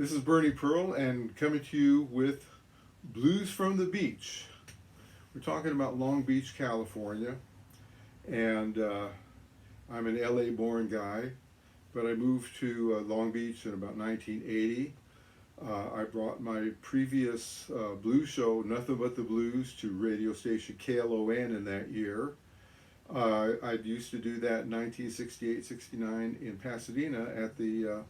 This is Bernie Pearl and coming to you with Blues from the Beach. We're talking about Long Beach, California, and I'm an LA born guy, but I moved to Long Beach in about 1980. I brought my previous blues show, Nothing But the Blues, to radio station KLON in that year. I used to do that in 1968-69 in Pasadena at the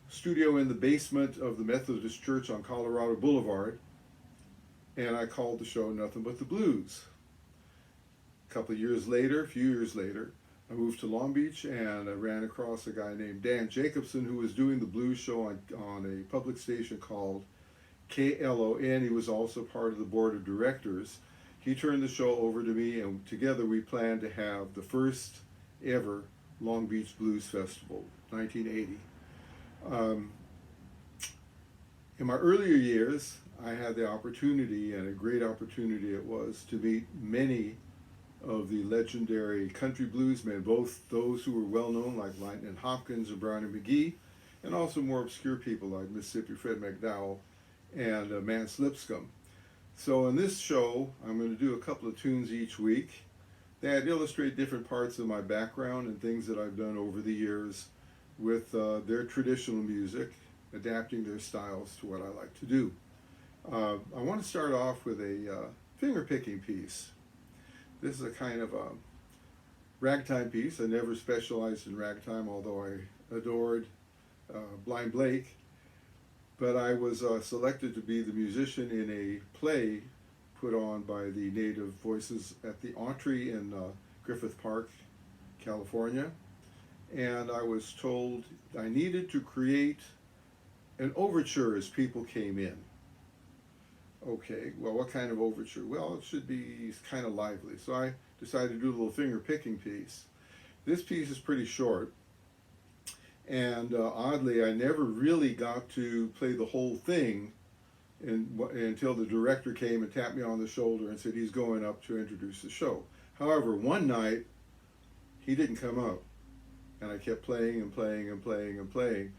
studio in the basement of the Methodist Church on Colorado Boulevard, and I called the show Nothing But the Blues. A few years later, I moved to Long Beach and I ran across a guy named Dan Jacobson who was doing the blues show on a public station called KLON. He was also part of the board of directors. He turned the show over to me, and together we planned to have the first ever Long Beach Blues Festival, 1980. In my earlier years, I had the opportunity, and a great opportunity it was, to meet many of the legendary country bluesmen, both those who were well known like Lightnin' Hopkins and Brownie McGhee, and also more obscure people like Mississippi Fred McDowell and Mance Lipscomb. So in this show, I'm going to do a couple of tunes each week that illustrate different parts of my background and things that I've done over the years with their traditional music, adapting their styles to what I like to do. I want to start off with a finger-picking piece. This is a kind of a ragtime piece. I never specialized in ragtime, although I adored Blind Blake. But I was selected to be the musician in a play put on by the Native Voices at the Autry in Griffith Park, California. And I was told I needed to create an overture as people came in. Okay, well, what kind of overture? Well, it should be kind of lively. So I decided to do a little finger-picking piece. This piece is pretty short. And oddly, I never really got to play the whole thing until the director came and tapped me on the shoulder and said he's going up to introduce the show. However, one night, he didn't come up. And I kept playing and playing and playing and playing.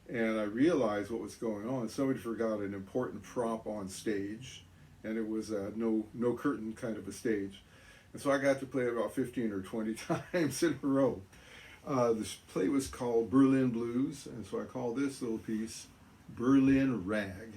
And I realized what was going on. Somebody forgot an important prop on stage. And it was a no curtain kind of a stage. And so I got to play about 15 or 20 times in a row. This play was called Berlin Blues, and so I call this little piece Berlin Rag.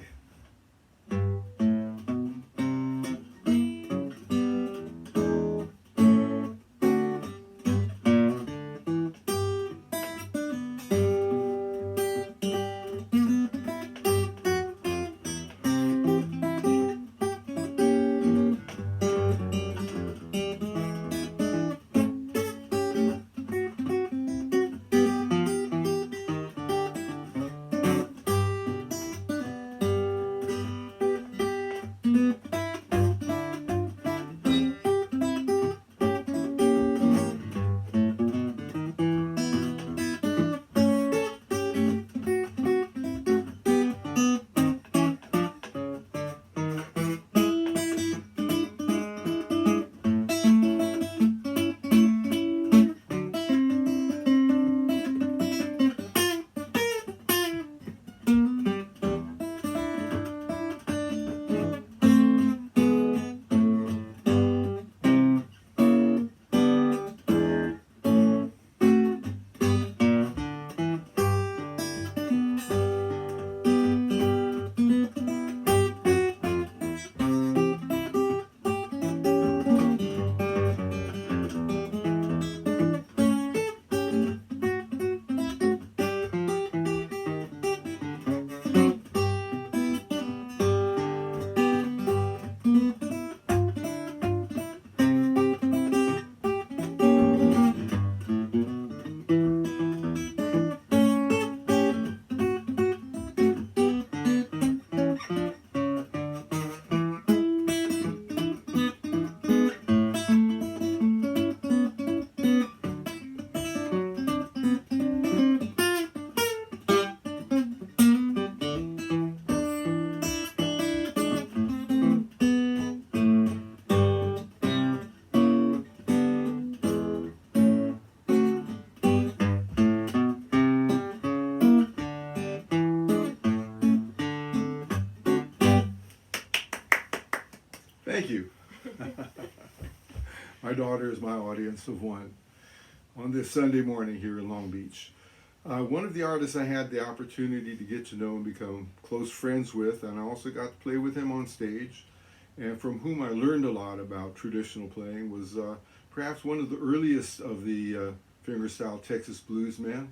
Thank you. My daughter is my audience of one on this Sunday morning here in Long Beach. One of the artists I had the opportunity to get to know and become close friends with, and I also got to play with him on stage, and from whom I learned a lot about traditional playing, was perhaps one of the earliest of the fingerstyle Texas bluesmen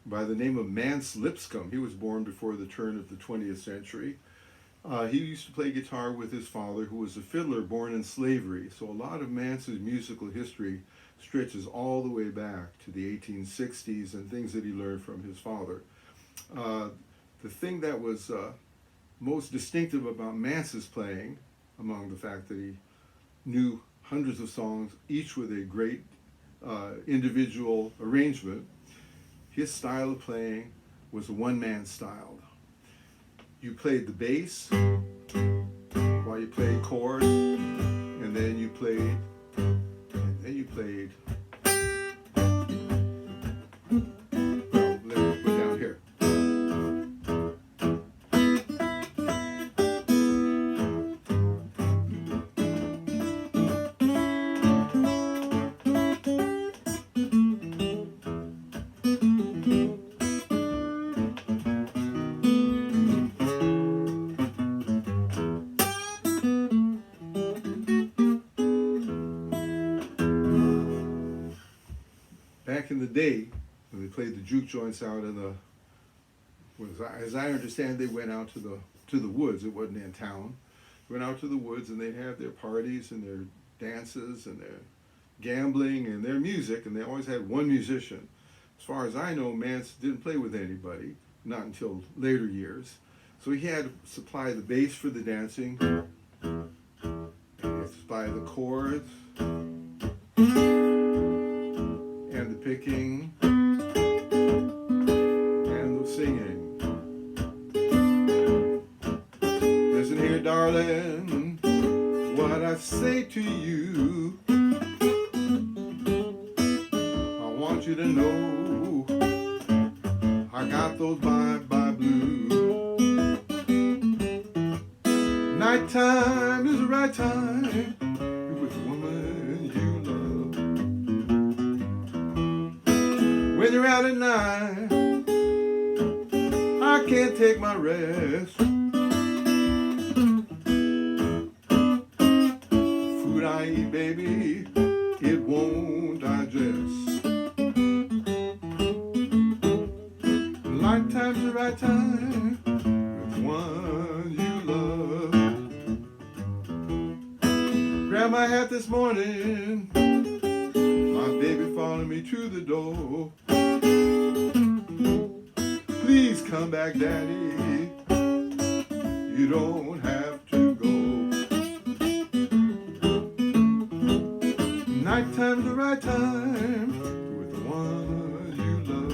by the name of Mance Lipscomb. He was born before the turn of the 20th century. He used to play guitar with his father, who was a fiddler born in slavery, so a lot of Mance's musical history stretches all the way back to the 1860s and things that he learned from his father. The thing that was most distinctive about Mance's playing, among the fact that he knew hundreds of songs, each with a great individual arrangement, his style of playing was a one-man style. You played the bass while you played chords, and then you played. Well, let me put down here. Back in the day, when they played the juke joints out in the, as I understand, they went out to the woods. It wasn't in town. They went out to the woods, and they'd have their parties and their dances and their gambling and their music, and they always had one musician. As far as I know, Mance didn't play with anybody, not until later years. So he had to supply the bass for the dancing, and he had to supply the chords, and the picking, and the singing. Listen here, darling, what I say to you. I want you to know I got those bye-bye blues. Nighttime is the right time with the woman you love. When you're out at night, I can't take my rest. Food I eat, baby, it won't digest. Nighttime's the right time with the one you love. Grabbed my hat this morning, my baby followed me to the door. Please come back, Daddy, you don't have to go. Nighttime's the right time with the one you love.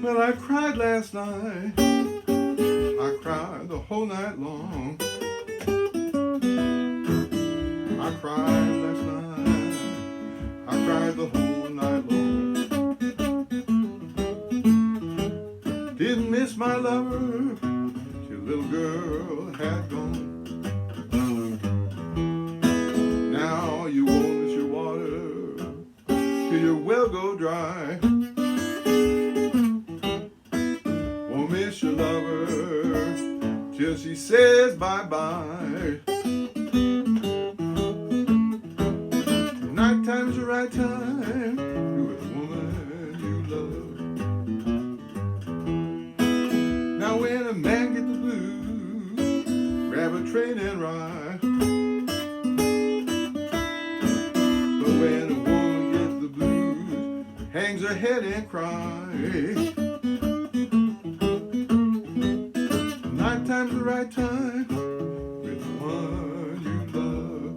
Well, I cried last night, I cried the whole night long. I cried last night, I cried the whole night long. Didn't miss my lover till little girl had gone. Now you won't miss your water till your well go dry. Miss your lover till she says bye-bye. Nighttime's the right time with the woman you love. Now when a man gets the blues, grab a train and ride. But when a woman gets the blues, hangs her head and cries. Nighttime's the right time with the one you love.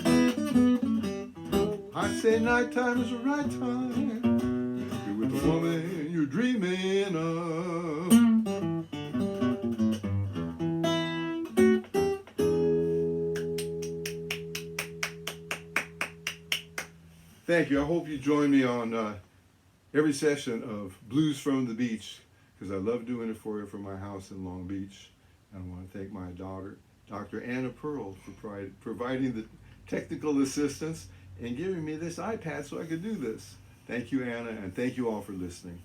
I I say nighttime is the right time. Be with the woman you're dreaming of. Thank you. I hope you join me on every session of Blues from the Beach, because I love doing it for you from my house in Long Beach. And I want to thank my daughter, Dr. Anna Pearl, for providing the technical assistance and giving me this iPad so I could do this. Thank you, Anna, and thank you all for listening.